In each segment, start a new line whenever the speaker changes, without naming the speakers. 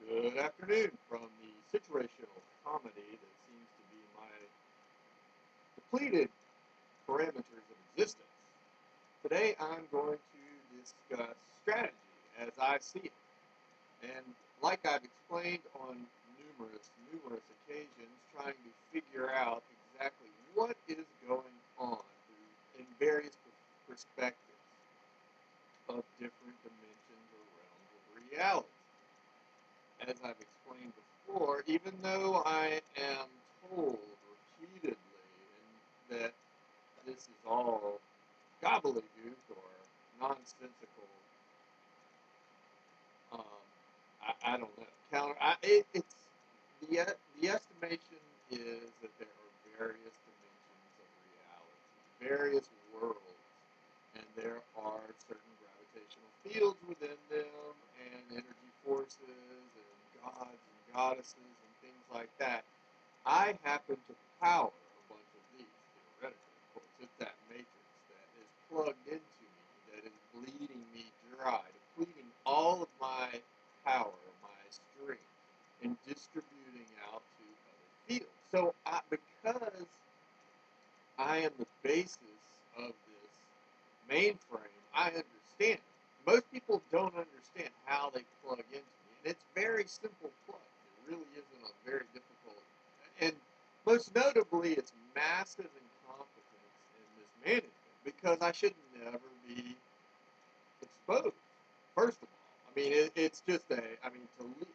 Good afternoon from the situational comedy that seems to be my depleted parameters of existence. Today I'm going to discuss strategy as I see it. And like I've explained on numerous occasions, trying to figure out exactly what is going on in various perspectives of different dimensions or realms of reality. As I've explained before, even though I am told repeatedly that this is all gobbledygook or nonsensical, um, I don't know. It's the estimation is that there are various dimensions of reality, various worlds, and there are certain gravitational fields within them, and energy forces, and gods and goddesses, and things like that. I happen to power a bunch of these, theoretically, of course. It's that matrix that is plugged into me, that is bleeding me dry, depleting all of my power, my strength, and distributing out to other fields. So, because I am the basis of this mainframe, I understand. Most people don't understand how they plug into me. And it's very simple plug. It really isn't a very difficult. And most notably, it's massive incompetence in mismanagement because I should never be exposed. First of all, I mean, it's just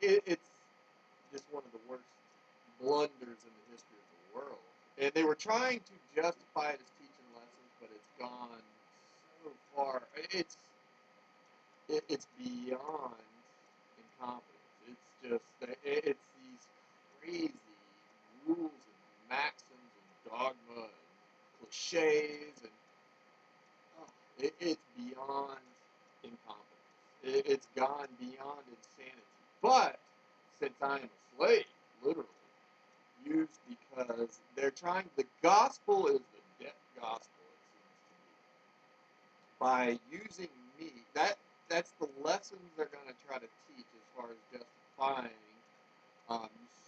it's just one of the worst blunders in the history of the world. And they were trying to justify it as teaching lessons, but it's gone so far. It's beyond incompetence. It's just it's these crazy rules and maxims and dogma and cliches and it's beyond incompetence. It's gone beyond insanity. But since I am a slave, literally, used because they're trying, the gospel is the death gospel, it seems to me. By using me, that's the lessons they're going to try to teach as far as justifying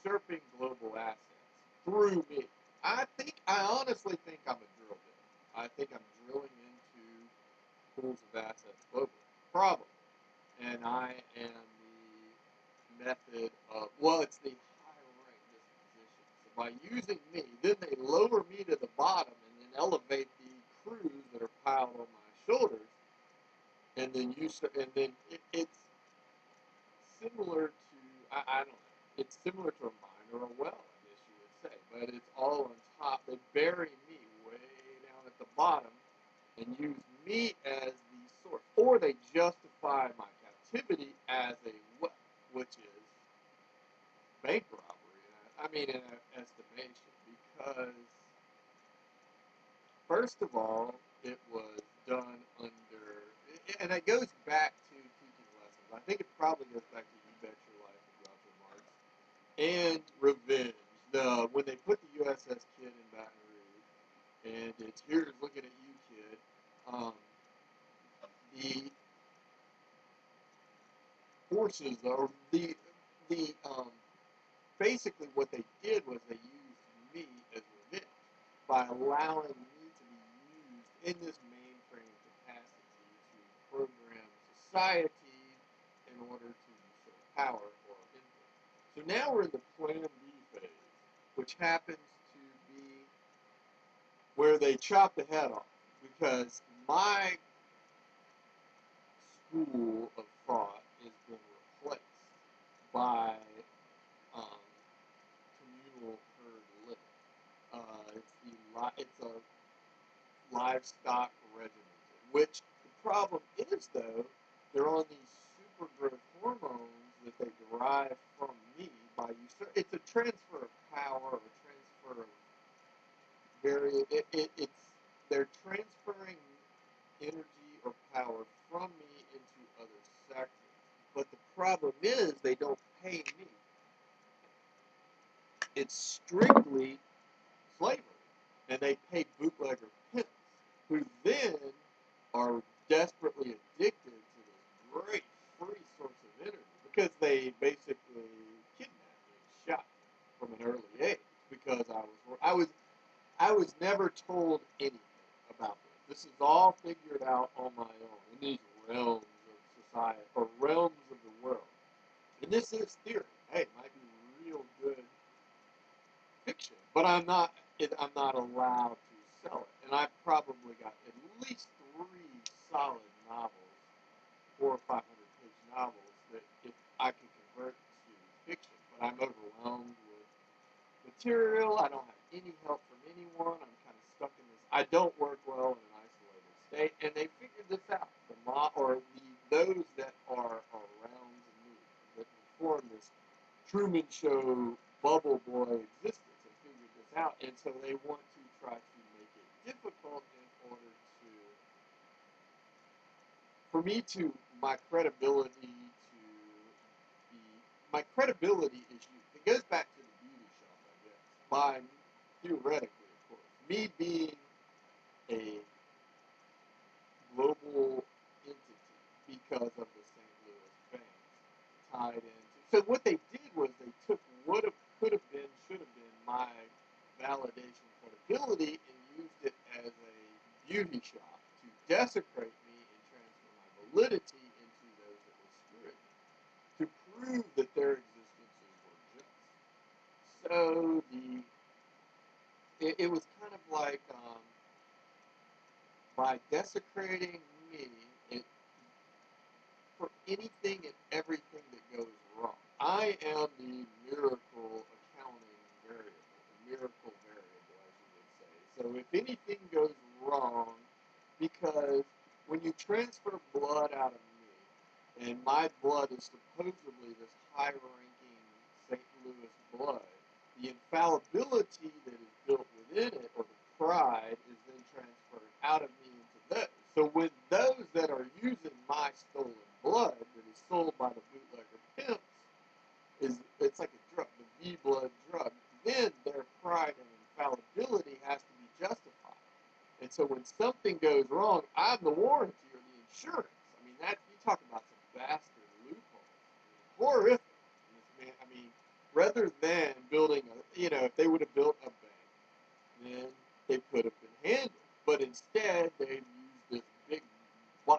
usurping global assets through me. I honestly think I'm a drill bit. I think I'm drilling into pools of assets globally. Probably. And I am the method of, well, it's the higher rank disposition. So by using me, then they lower me to the bottom and then elevate the crews that are piled on my shoulders. And then it's similar to, I don't know, it's similar to a mine or a well, I guess you would say. But it's all on top. They bury me way down at the bottom and use me as the source. Or they justify my captivity as a weapon, which is bank robbery. I mean, in an estimation, because first of all, it was done under, and it goes back to teaching lessons. I think it probably goes back to You Bet Your Life with Groucho Marx and Revenge. When they put the USS Kidd in Baton Rouge, and it's here's looking at you, kid. The forces or the basically what they did was they used me as revenge by allowing me to be used in this mainframe capacity to program society in order to usurp power or influence. So now we're in the Plan B phase, which happens to be where they chop the head off because my school of thought has been replaced by um, communal herd living. It's a livestock regimented, which the problem is though they're on these super growth hormones that they derive from me by you. It's a transfer of power or a transfer of it's they're transferring energy or power from me into other sectors. But the problem is they don't pay me. It's strictly slavery. And they pay bootlegger pimps, who then are desperately addicted to this great free source of energy. But because they basically kidnapped me and shot me from an early age because I was never told anything about this. This is all figured out on my own in these realms of society or realms of the world. And this is theory. Hey, it might be real good fiction, but I'm not allowed to sell it. And I've probably got at least 3 solid novels, 400 or 500 page novels that if I could convert to fiction, but I'm overwhelmed with material. I don't have any help from anyone. I'm kind of stuck in this. I don't work well in an isolated state, and they figured this out. Those that are around me that form this Truman Show bubble boy existence and figured this out, and so they want to try to make it difficult in order to, for me to my credibility to be my credibility is used. It goes back to the beauty shop, I guess. By theoretically, of course, me being a global entity because of the St. Louis banks tied into. So what they did was they took what could have been, should have been my validation credibility and used it as a beauty shop to desecrate me and transfer my validity into those that were screwing me, to prove that their existences were just. So it was kind of like by desecrating me, it, for anything and everything that goes wrong. I am the miracle accounting variable, the miracle variable, as you would say. So if anything goes wrong, because when you transfer blood out of me, and my blood is supposedly this high-ranking St. Louis blood, the infallibility that is built within it, or the pride, is then transferred out of me into those. So when those that are using my stolen blood that is sold by the bootlegger pimps, it's like a drug, the V blood drug, then their pride and infallibility has to be justified. And so when something goes wrong, I'm the warranty or the insurance. I mean, that you talk about some bastard loopholes. I mean, horrific. I mean, rather than building if they would have built a bank, then they could have been handled. But instead, they've used this big,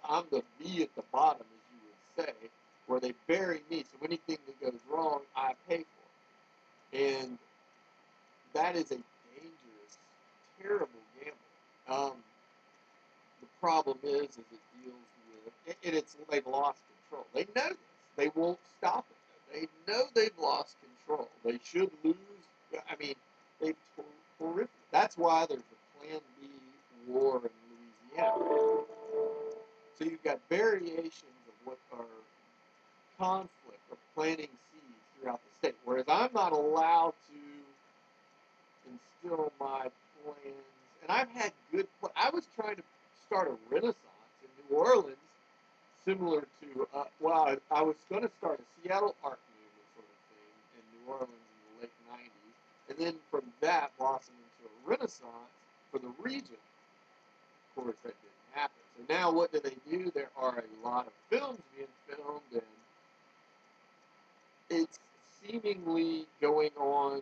I'm the V at the bottom, as you would say, where they bury me. So anything that goes wrong, I pay for it. And that is a dangerous, terrible gamble. The problem is it deals with, and they've lost control. They know this. They won't stop it. They know they've lost control. They should lose. I mean, they've horrific. That's why there's a Plan B war in Louisiana. So you've got variations of what are conflict or planting seeds throughout the state. Whereas I'm not allowed to instill my plans. And I've had good. I was trying to start a renaissance in New Orleans, similar to. I was going to start a Seattle art movement sort of thing in New Orleans in the late '90s, and then from that blossom into a renaissance for the region. Of course, that didn't happen. So now, what do they do? There are a lot of films being filmed, and it's seemingly going on.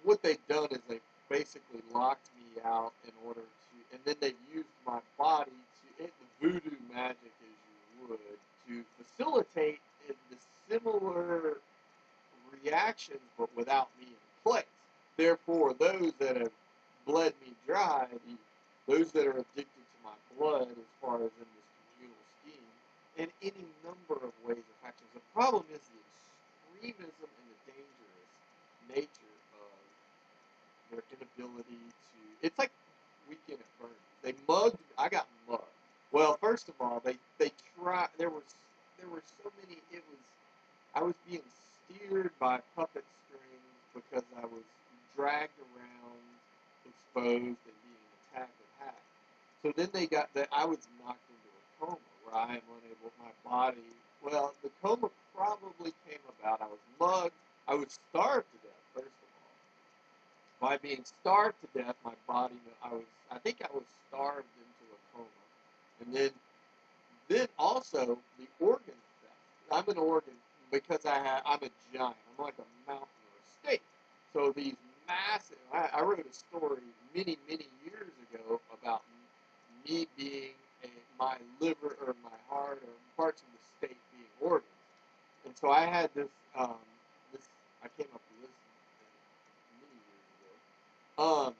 What they've done is they've basically locked me out in order to, and then they've used my body to, the voodoo magic as you would, to facilitate the similar reactions but without me in place. Therefore, those that have bled me dry, those that are addicted to my blood as far as in this communal scheme, in any number of ways or factions. The problem is the extremism and the dangerous nature of their inability to. It's like Weekend at Bernie's. They mugged. I got mugged. Well, first of all, they tried. There were so many. I was being steered by puppet strings because I was dragged around, exposed, and being attacked and hacked. So then they got that. I was knocked into a coma where I am unable. My body. Well, the coma probably came about. I was mugged. I was starved to death. First of all, by being starved to death, my body. I think I was starved into a coma, and then also the organ theft I'm in Oregon because I'm a giant. I'm like a mountain or a state. So these massive. I wrote a story many years ago about me being my liver or my heart or parts of the state being organs. And so I had this I came up with this many years ago.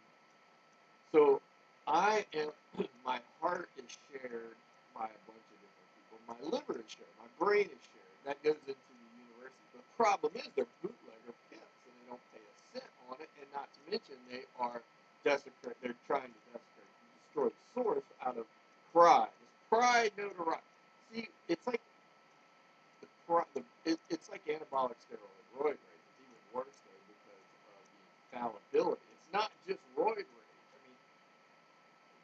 So I am my heart is shared by a bunch of different people. My liver is shared. My brain is shared. That goes into the university. But the problem is they're bootlegger pimps and they don't pay a cent on it. And not to mention they are desecrate. They're trying to desecrate and destroy the source out of pride. It's pride, notoriety. See, it's like it's like anabolic steroid roid rage. It's even worse though because of the infallibility. It's not just roid rage. I mean,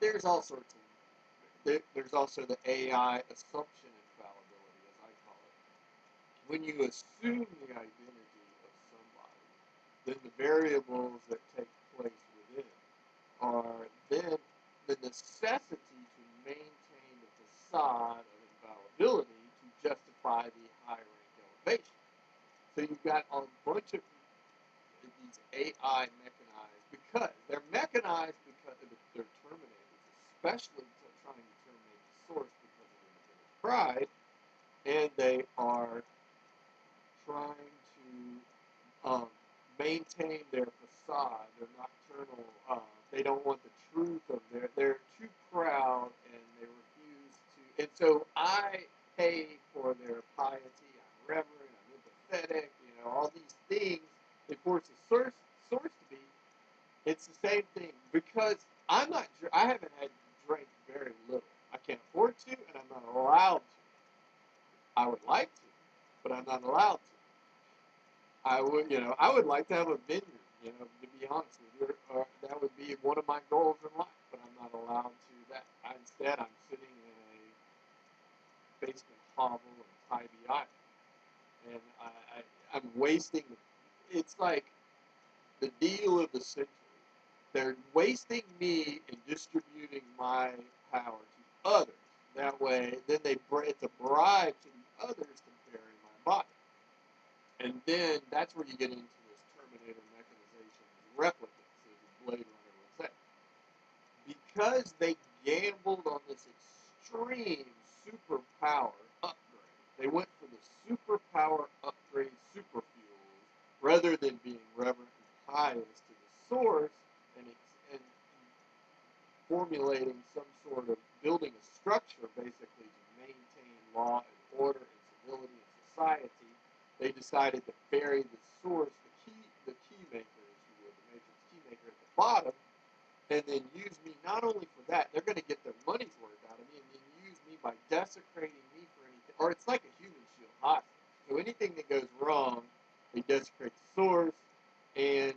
there's all sorts of. There's also the AI assumption infallibility, as I call it. When you assume the identity of somebody, then the variables that take place within are then the necessity to maintain the facade of infallibility to justify the high rank elevation. So you've got a bunch of these AI mechanized because they're mechanized because they're terminators, especially trying to terminate the source because of independent pride, and they are trying to maintain their facade, their nocturnal. They don't want the truth of they're too proud, and they refuse to. And so I pay for their piety. I'm reverent. I'm empathetic. All these things. They force the source to be. It's the same thing because I'm not. I haven't had drank very little. I can't afford to, and I'm not allowed to. I would like to, but I'm not allowed to. I would like to have a vineyard, to be honest with you. That would be one of my goals in life, but I'm not allowed to that. Instead, I'm sitting in a basement hovel in Tybee Island, and I'm wasting. It's like the deal of the century. They're wasting me and distributing my power to others. That way, then it's a bribe to the others to bury my body. And then that's where you get into this Terminator mechanization replicants, as Blade Runner would say. Because they gambled on this extreme superpower upgrade, they went for the superpower upgrade super fuels rather than being reverent and pious to the source and formulating some sort of building a structure basically to maintain law and order and civility in society. They decided to bury the source, the key maker, if you will, the matrix key maker at the bottom, and then use me not only for that, they're going to get their money's worth out of me, and then use me by desecrating me for anything. Or it's like a human shield hostage. So anything that goes wrong, they desecrate the source and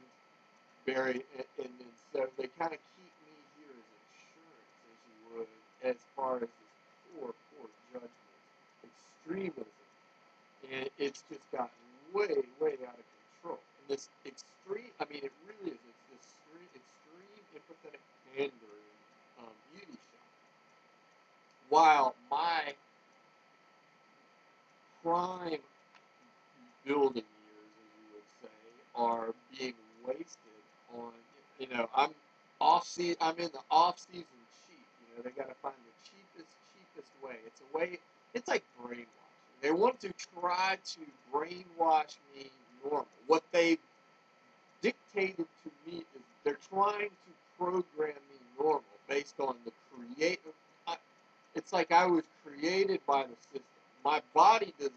bury it, and then so they kind of keep me here as insurance, as you would, as far as this poor judgment, extremism. And it's just gotten way out of control. And this extreme, I mean, it really is. It's this extreme empathetic pandering beauty shot. While my prime building years, as you would say, are being wasted on, I'm I'm in the off-season cheap. They got to find the cheapest way. It's a way. It's like brainwashing. They want to try to brainwash me normal. What they've dictated to me is they're trying to program me normal based on the creative. It's like I was created by the system. My body is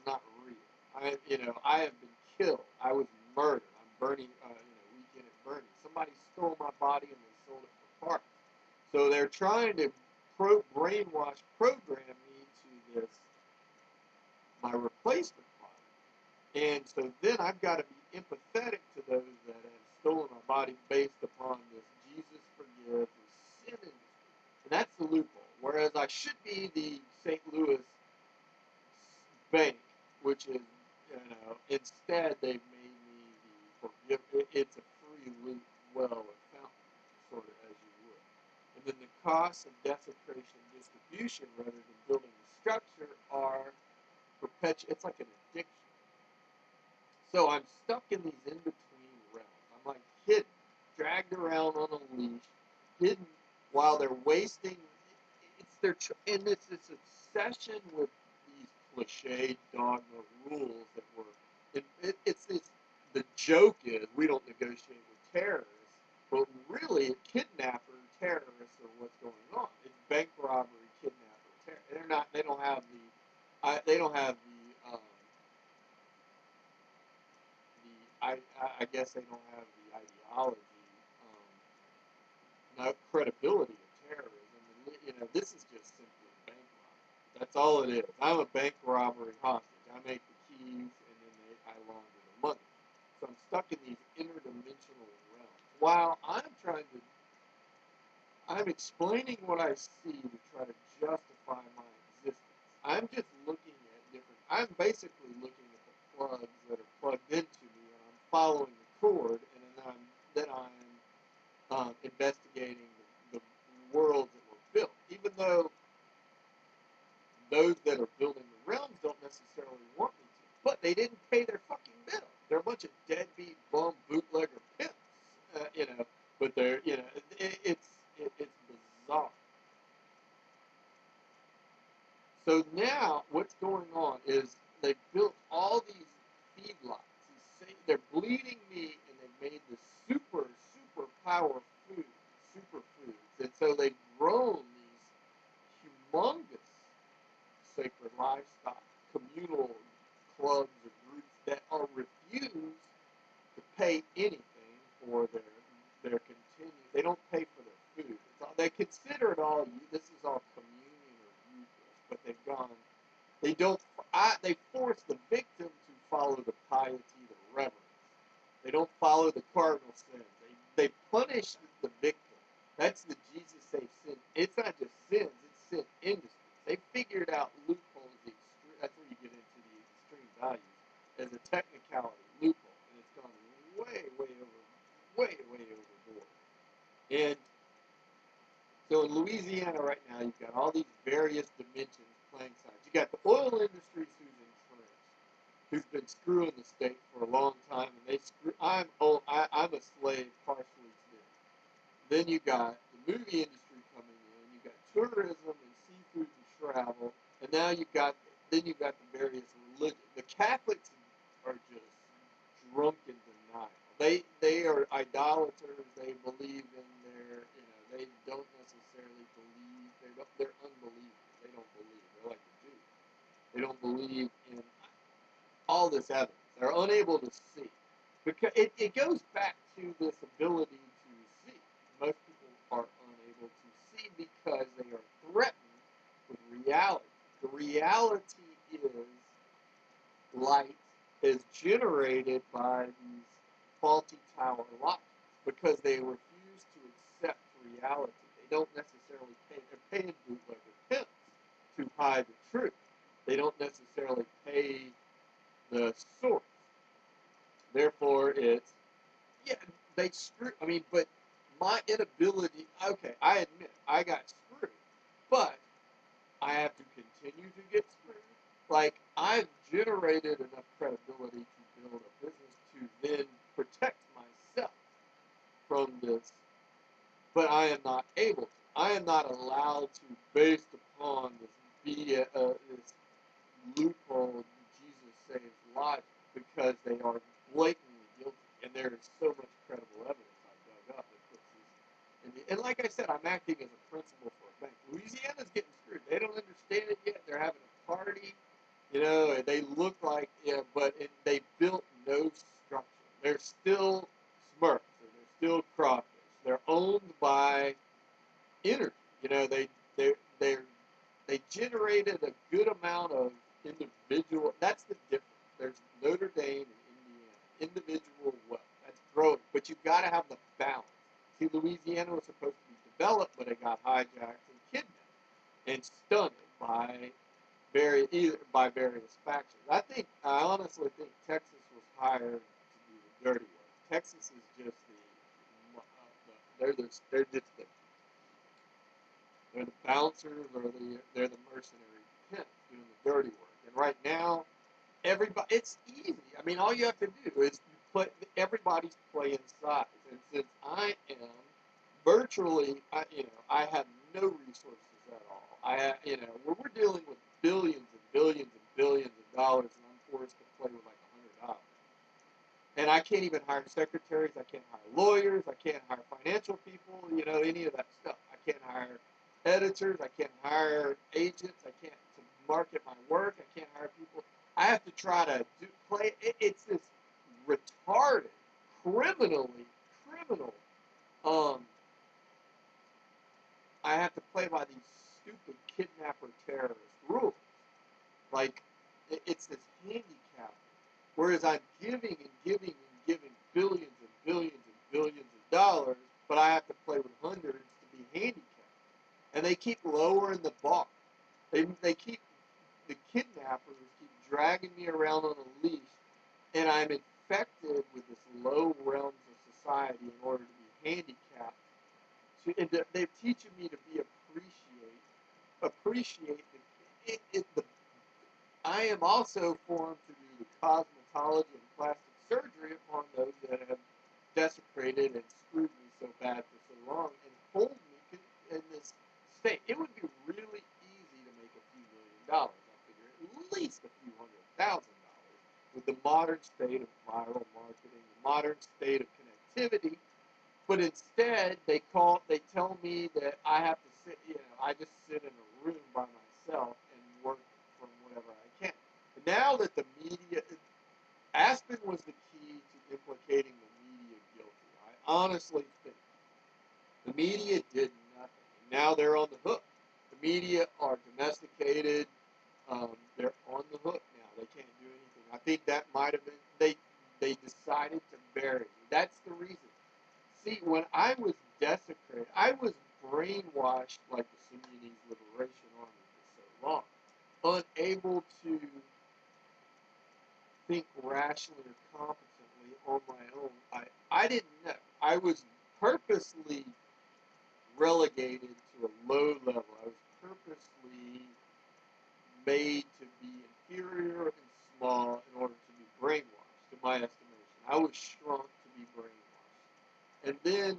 not real. I have been killed. I was murdered. I'm burning. Weekend at Bernie. Somebody stole my body and they sold it for parts. So they're trying to brainwash program me to this my replacement body. And so then I've got to be empathetic to those that have stolen my body based upon this Jesus forgive, this sin industry. And that's the loophole. Whereas I should be the St. Louis bank, which is, instead they've made me the forgive. It's a free loop well and fountain, sort of as you would. And then the costs of desecration distribution rather than building the structure are It's like an addiction. So I'm stuck in these in between realms. I'm like hidden, dragged around on a leash, hidden while they're wasting. And it's this obsession with these cliched dogma rules that were. It's the joke is we don't negotiate with terrorists, but really kidnappers, terrorists are what's going on. It's bank robbery, kidnapper, terror. They're not. They don't have the. They don't have I guess they don't have the ideology, no credibility of terrorism. And, this is just simply bank robbery. That's all it is. I'm a bank robbery hostage. I make the keys, and then I launder the money. So I'm stuck in these interdimensional realms. While I'm explaining what I see to try to justify my existence. I'm just looking at different. I'm basically looking at the plugs that are plugged into me, and I'm following the cord, and then I'm investigating the worlds that were built. Even though those that are building the realms don't necessarily want me to, but they didn't pay their fucking bill. They're a bunch of deadbeat bum bootlegger pimps, But it's bizarre. So now what's going on is they've built all these feedlots. They're bleeding meat, and they've made this super power food, superfoods. And so they've grown these humongous sacred livestock, communal clubs or groups that are refused to pay anything for their continued. They don't pay for their food. They consider it all. This is all communion or Eucharist, but they've gone. They don't. They force the victim to follow the piety, the reverence. They don't follow the cardinal sins. They punish the victim. That's the Jesus saves sin. It's not just sins; it's sin industries. They figured out loopholes. That's where you get into the extreme values as a technicality loophole, and it's gone way overboard. And so in Louisiana right now, you've got all these various dimensions playing sides. You got the oil industry who's entrenched, who's been screwing the state for a long time, and I'm a slave partially to them. Then you got the movie industry coming in. You got tourism and seafood and travel, and now you've got the various religions. The Catholics are just drunk in denial. They are idolaters. They believe in they don't necessarily believe. They're unbelievers. They don't believe. They're like the Jews. They don't believe in all this evidence. They're unable to see. Because it goes back to this ability to see. Most people are unable to see because they are threatened with reality. The reality is light is generated by these faulty tower logics because they refuse to accept reality. They don't necessarily pay. They're paying bootlegger pimps to hide the truth. They don't necessarily pay the source. Therefore, they screw. But my inability. Okay, I admit I got screwed, but I have to continue to get screwed. Like, I've generated enough credibility to build a business to then protect myself from this, but I am not able to. I am not allowed to, based upon this loophole Jesus saves lives, because they are blatantly guilty, and there is so much credible evidence I've dug up that puts this. And like I said, I'm acting as a principal for a bank. Louisiana's getting screwed. They don't understand it yet. They're having a party. And they look like, they built no structure. They're still Smurfs, or they're still crawfish. They're owned by energy. They generated a good amount of individual. That's the difference. There's Notre Dame and Indiana, individual wealth. That's growing, but you've got to have the balance. See, Louisiana was supposed to be developed, but it got hijacked and kidnapped and stunted by various factions. I honestly think Texas was hired to do the dirty work. Texas is just they're the bouncers, or they're the mercenary pimps doing the dirty work. And right now, it's easy. I mean, all you have to do is put everybody's playing sides. And since I am virtually, I have no resources at all. We're dealing with billions and billions and billions of dollars, and I'm forced to play with like $100. And I can't even hire secretaries. I can't hire lawyers. I can't hire financial people. Any of that stuff. I can't hire editors. I can't hire agents. I can't to market my work. I can't hire people. I have to try to play. It's this retarded, criminal. Um, I have to play by these stupid kidnapper terrorist rules. Like it's this handicap. Whereas I'm giving and giving and giving billions and billions and billions of dollars, but I have to play with hundreds to be handicapped. And they keep lowering the bar. They keep the kidnappers keep dragging me around on a leash, and I'm infected with this low realms of society in order to be handicapped. And they're teaching me to be appreciate the. I am also formed to do cosmetology and plastic surgery upon those that have desecrated and screwed me so bad for so long and hold me in this state. It would be really easy to make a few $1 million. I figure at least a few $100,000 with the modern state of viral marketing, the modern state of connectivity. But instead, they tell me that I have to sit. I just sit in a room by myself and work from whatever I can. And now that the media, Aspen was the key to implicating the media guilty. I honestly think the media did nothing. And now they're on the hook. The media are domesticated. They're on the hook now. They can't do anything. I think that might have been they decided to bury me. That's the reason. See, when I was desecrated, I was brainwashed like the Sudanese Liberation Army for so long, unable to think rationally or competently on my own. I didn't know. I was purposely relegated to a low level. I was purposely made to be inferior and small in order to be brainwashed, in my estimation. I was shrunk to be brainwashed. And then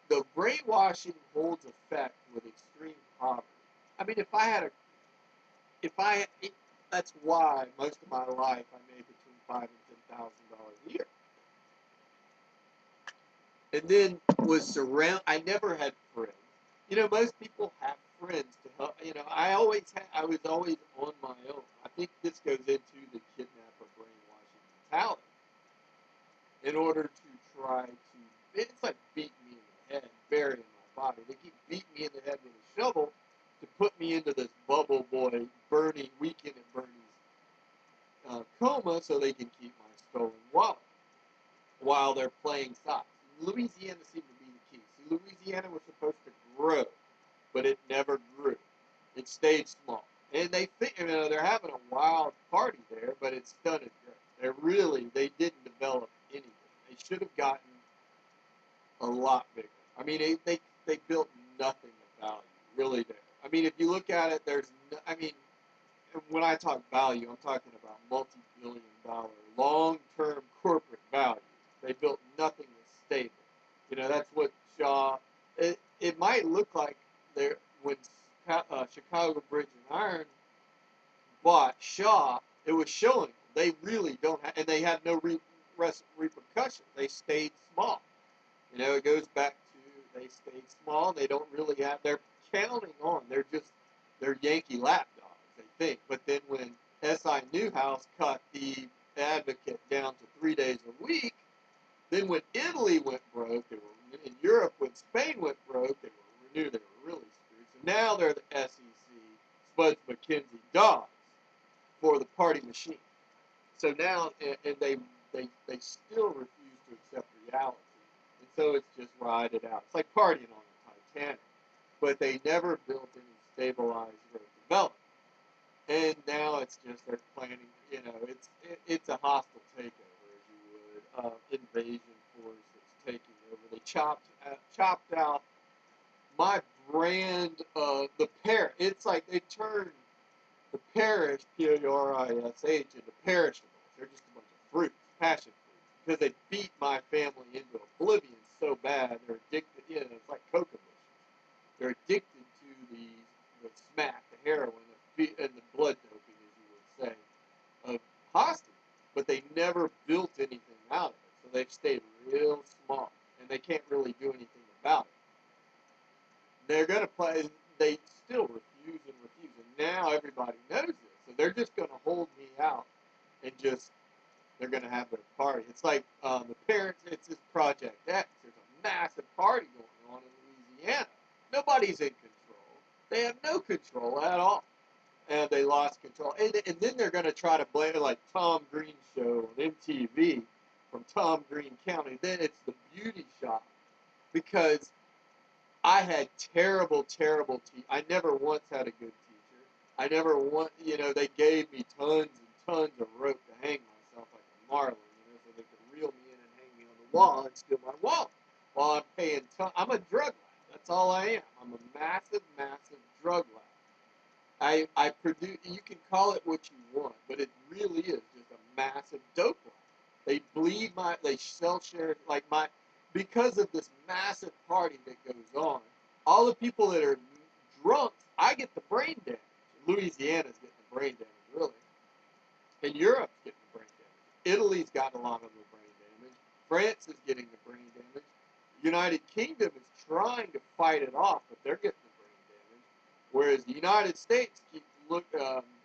the brainwashing holds effect with extreme poverty. I mean, that's why most of my life I made between $5,000 and $10,000 a year. And then I never had friends. Most people have friends to help. I was always on my own. I think this goes into the kidnapper brainwashing mentality. In order to try to, it's like beat me in the head, burying my body. They keep beating me in the head with a shovel to put me into this bubble boy, Bernie, Weekend at Bernie's coma so they can keep my stolen wallet while they're playing socks. Louisiana seemed to be the key. See, Louisiana was supposed to grow, but it never grew. It stayed small. And they think, they're having a wild party there, but it's stunted great. They didn't develop anything. They should have gotten a lot bigger. I mean, they built nothing of value, really there. I mean, if you look at it, when I talk value, I'm talking about multi-billion-dollar, long-term corporate value. They built nothing that's stable. That's what Shaw. It might look like when Chicago Bridge and Iron bought Shaw, it was showing they really don't have, and they had no repercussions. They stayed small. It goes back to they stayed small. They don't really have. They're counting on. They're Yankee lapdogs. They think, but then when S.I. Newhouse cut the Advocate down to 3 days a week, then when Italy went broke, in Europe when Spain went broke, they were really screwed. So now they're the SEC, Spuds McKenzie dogs for the party machine. So now, and they still refuse to accept reality. And so it's just ride it out. It's like partying on the Titanic. But they never built any stabilized growth development. And now it's just they're planning, it's a hostile takeover, as you would, invasion force that's taking over. They chopped out my brand of the parent. It's like they turned the parish, P-A-R-I-S-H, into perishables. They're just a bunch of fruits, passion fruits, because they beat my family into oblivion so bad, they're addicted. It's like coca bushes. They're addicted to the smack, the heroin, and the blood doping, as you would say, of hostages. But they never built anything out of it, so they've stayed real small, and they can't really do anything about it. They're going to play. They still refuse and refuse, and now everybody knows this, so they're just going to hold me out and just they're going to have their party. It's like the parents. It's this Project X. There's a massive party going on in Louisiana. Nobody's in control. They have no control at all, and they lost control. And then they're going to try to blame it like Tom Green show on MTV from Tom Green County. Then it's the beauty shop because I had terrible, terrible teachers. I never once had a good teacher. I never once, they gave me tons and tons of rope to hang myself like a marlin, so they could reel me in and hang me on the wall and steal my wallet while I'm paying I'm a drug lab. That's all I am. I'm a massive, massive drug lab. I produce, you can call it what you want, but it really is just a massive dope lab. They bleed they sell shares, because of this massive party that goes on, all the people that are drunk, I get the brain damage. Louisiana's getting the brain damage, really. And Europe's getting the brain damage. Italy's got a lot of the brain damage. France is getting the brain damage. The United Kingdom is trying to fight it off, but they're getting the brain damage. Whereas the United States keeps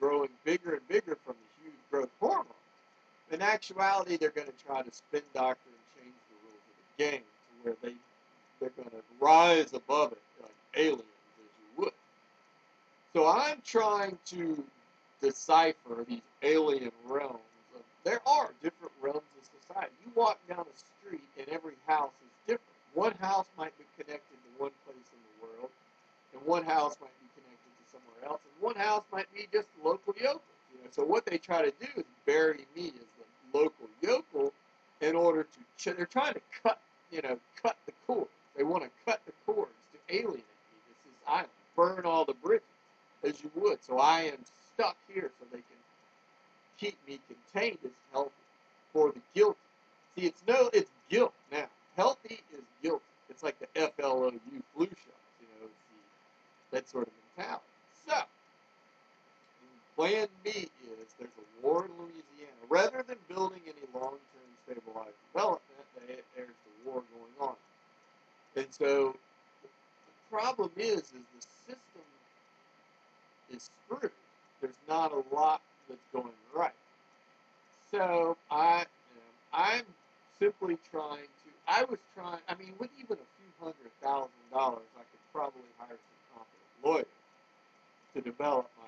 growing bigger and bigger from the huge growth hormones. In actuality, they're going to try to spin doctor and change the rules of the game to where they're going to rise above it like aliens, as you would. So I'm trying to decipher these alien realms. There are different realms of society. You walk down a street and every house is different. One house might be connected to one place in the world, and one house might be connected to somewhere else, and one house might be just local yokels. So what they try to do is bury me as the local yokel in order to. They're trying to cut the cords. They want to cut the cords to alienate me. This is island, burn all the bridges, as you would. So I am stuck here, so they can keep me contained as healthy for the guilty. See, it's guilt now. Healthy is guilty. It's like the FLOU flu shot. It's that sort of mentality. So. Plan B is there's a war in Louisiana. Rather than building any long-term stabilized development, there's the war going on. And so the problem is the system is screwed. There's not a lot that's going right. So I'm simply trying to. With even a few $100,000, I could probably hire some competent lawyers to develop my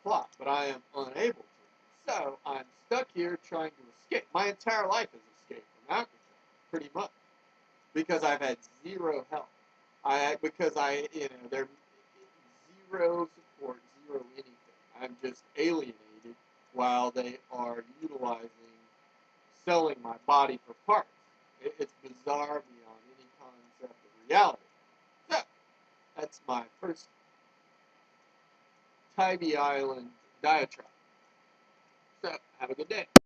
plot, but I am unable to. So I'm stuck here trying to escape. My entire life is escape from Alcatraz, pretty much, because I've had zero help. There's zero support, zero anything. I'm just alienated while they are selling my body for parts. It's bizarre beyond any concept of reality. So that's my first Tybee Island diatribe. So, have a good day.